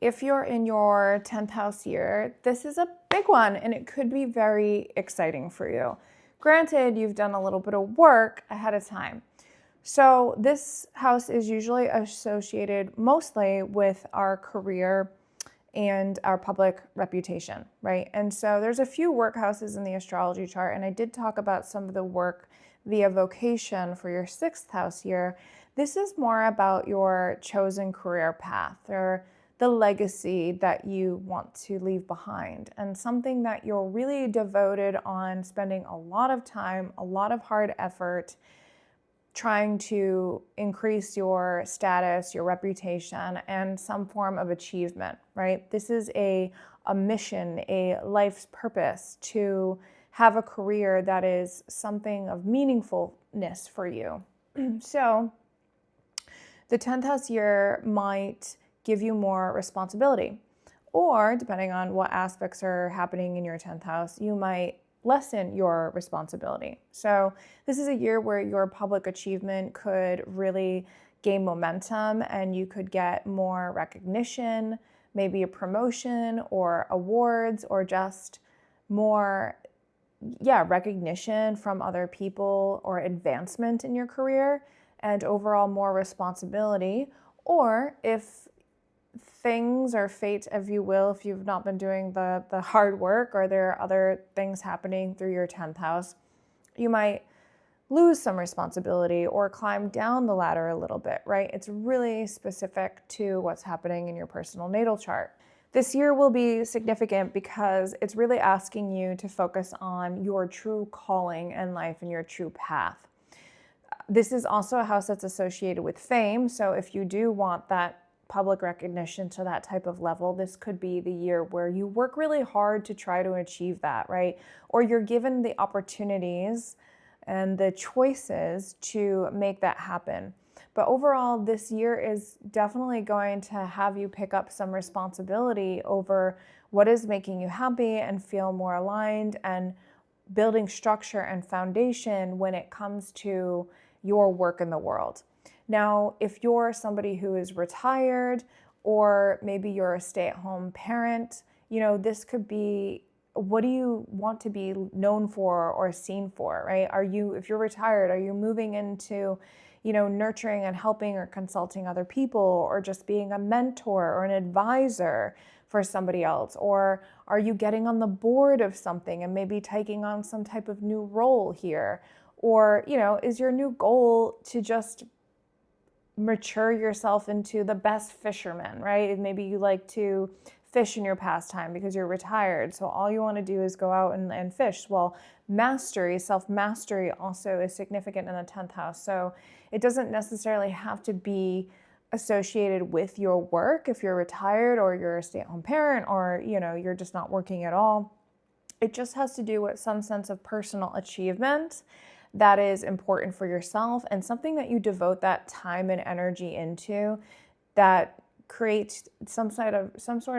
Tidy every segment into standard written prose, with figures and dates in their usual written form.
If you're in your 10th house year, this is a big one and it could be very exciting for you. Granted, you've done a little bit of work ahead of time. So this house is usually associated mostly with our career and our public reputation, right? And so there's a few work houses in the astrology chart, and I did talk about some of the work via vocation for your 6th house year. This is more about your chosen career path or the legacy that you want to leave behind, and something that you're really devoted on spending a lot of time, a lot of hard effort trying to increase your status, your reputation, and some form of achievement, right? This is a mission, a life's purpose to have a career that is something of meaningfulness for you. So the 10th house year might give you more responsibility, or depending on what aspects are happening in your 10th house, you might lessen your responsibility. So this is a year where your public achievement could really gain momentum and you could get more recognition, maybe a promotion or awards, or just more recognition from other people, or advancement in your career and overall more responsibility. Or if things or fate, if you will, if you've not been doing the hard work, or there are other things happening through your 10th house, you might lose some responsibility or climb down the ladder a little bit, right? It's really specific to what's happening in your personal natal chart. This year will be significant because it's really asking you to focus on your true calling in life and your true path. This is also a house that's associated with fame. So if you do want that public recognition to that type of level, this could be the year where you work really hard to try to achieve that, right? Or you're given the opportunities and the choices to make that happen. But overall, this year is definitely going to have you pick up some responsibility over what is making you happy and feel more aligned, and building structure and foundation when it comes to your work in the world. Now, if you're somebody who is retired, or maybe you're a stay-at-home parent, this could be, what do you want to be known for or seen for, right? If you're retired, are you moving into, nurturing and helping or consulting other people, or just being a mentor or an advisor for somebody else? Or are you getting on the board of something and maybe taking on some type of new role here? Or, is your new goal to just mature yourself into the best fisherman, right? Maybe you like to fish in your pastime because you're retired, so all you want to do is go out and fish. Well, mastery, self-mastery also is significant in the 10th house. So it doesn't necessarily have to be associated with your work if you're retired, or you're a stay-at-home parent, or you're just not working at all. It just has to do with some sense of personal achievement that is important for yourself, and something that you devote that time and energy into that creates some sort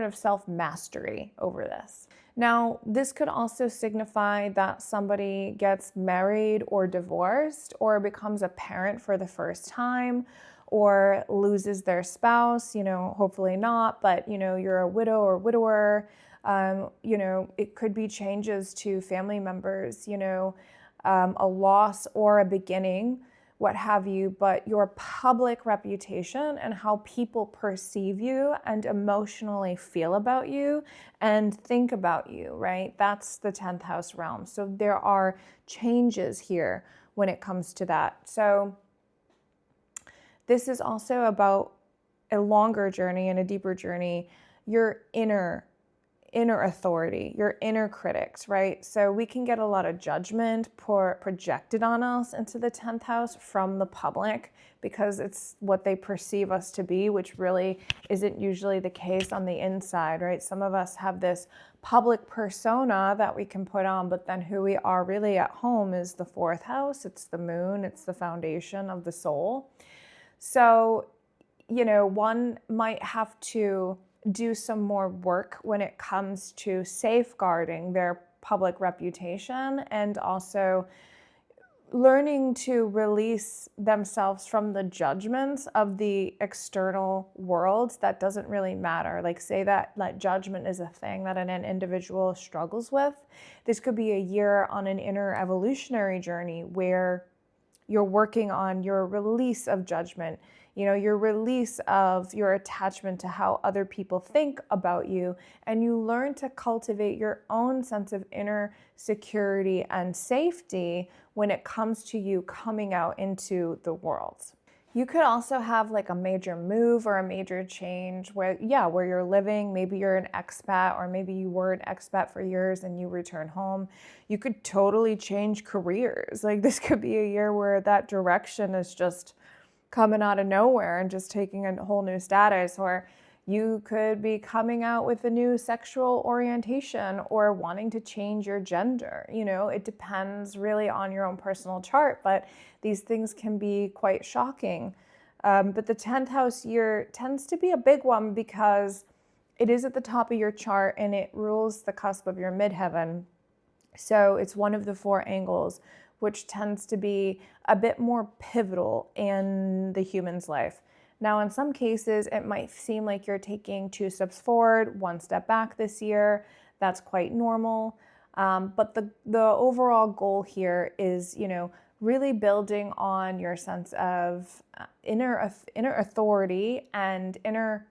of self-mastery over this. Now, this could also signify that somebody gets married or divorced, or becomes a parent for the first time, or loses their spouse, hopefully not, but you're a widow or widower. It could be changes to family members, a loss or a beginning, what have you, but your public reputation and how people perceive you and emotionally feel about you and think about you, right? That's the 10th house realm. So there are changes here when it comes to that. So this is also about a longer journey and a deeper journey, your inner authority, your inner critics, right? So we can get a lot of judgment projected on us into the 10th house from the public, because it's what they perceive us to be, which really isn't usually the case on the inside, right? Some of us have this public persona that we can put on, but then who we are really at home is the 4th house. It's the moon. It's the foundation of the soul. So, one might have to do some more work when it comes to safeguarding their public reputation, and also learning to release themselves from the judgments of the external world that doesn't really matter. Like, say that judgment is a thing that an individual struggles with. This could be a year on an inner evolutionary journey where you're working on your release of judgment, your release of your attachment to how other people think about you, and you learn to cultivate your own sense of inner security and safety when it comes to you coming out into the world. You could also have like a major move or a major change where you're living. Maybe you're an expat, or maybe you were an expat for years and you return home. You could totally change careers. Like, this could be a year where that direction is just coming out of nowhere and just taking a whole new status. Or you could be coming out with a new sexual orientation or wanting to change your gender. It depends really on your own personal chart, but these things can be quite shocking. But the 10th house year tends to be a big one because it is at the top of your chart and it rules the cusp of your midheaven. So it's one of the 4 angles, which tends to be a bit more pivotal in the human's life. Now, in some cases, it might seem like you're taking 2 steps forward, 1 step back this year. That's quite normal. But the overall goal here is, really building on your sense of inner authority and inner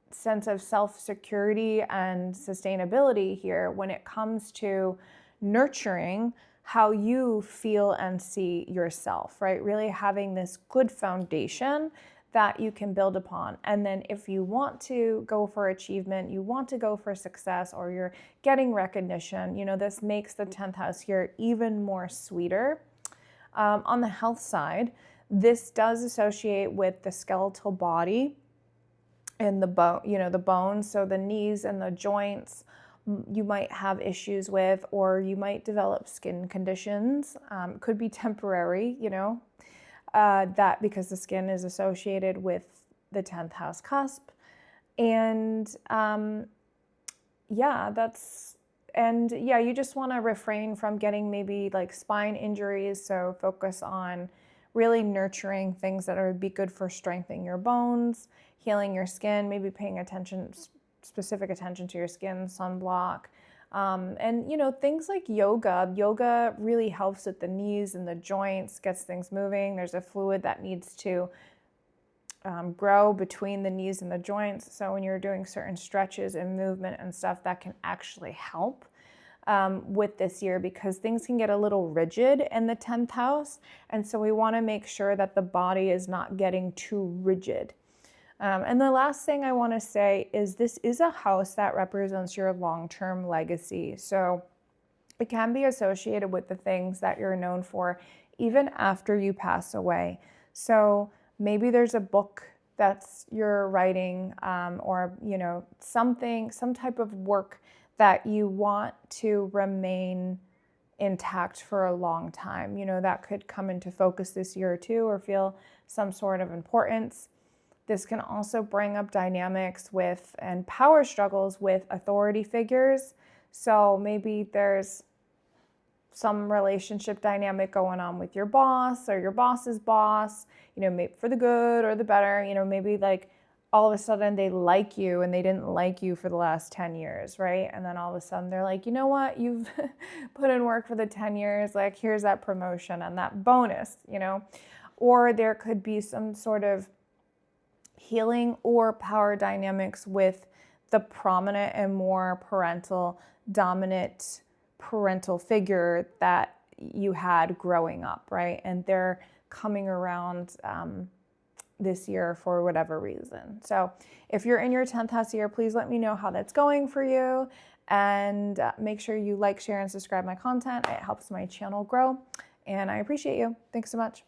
sense of self-security and sustainability here when it comes to nurturing how you feel and see yourself, right? Really having this good foundation that you can build upon. And then if you want to go for achievement, you want to go for success, or you're getting recognition, this makes the 10th house here even more sweeter. On the health side, this does associate with the skeletal body and the bone, the bones, so the knees and the joints you might have issues with, or you might develop skin conditions. Could be temporary, that because the skin is associated with the 10th house cusp. And you just want to refrain from getting maybe like spine injuries. So focus on really nurturing things that would be good for strengthening your bones, healing your skin, maybe paying specific attention to your skin, sunblock. And things like yoga. Yoga really helps with the knees and the joints, gets things moving. There's a fluid that needs to grow between the knees and the joints. So when you're doing certain stretches and movement and stuff, that can actually help with this year, because things can get a little rigid in the 10th house. And so we want to make sure that the body is not getting too rigid. And the last thing I want to say is this is a house that represents your long-term legacy. So it can be associated with the things that you're known for even after you pass away. So maybe there's a book that's you're writing, or some type of work that you want to remain intact for a long time. That could come into focus this year too, or feel some sort of importance. This can also bring up dynamics with and power struggles with authority figures. So maybe there's some relationship dynamic going on with your boss or your boss's boss, maybe for the good or the better. Maybe like all of a sudden they like you and they didn't like you for the last 10 years, right? And then all of a sudden they're like, you know what, you've put in work for the 10 years, like here's that promotion and that bonus, Or there could be some sort of healing or power dynamics with the prominent and more dominant parental figure that you had growing up, right? And they're coming around this year for whatever reason. So if you're in your 10th house year, please let me know how that's going for you. And make sure you like, share, and subscribe my content. It helps my channel grow. And I appreciate you. Thanks so much.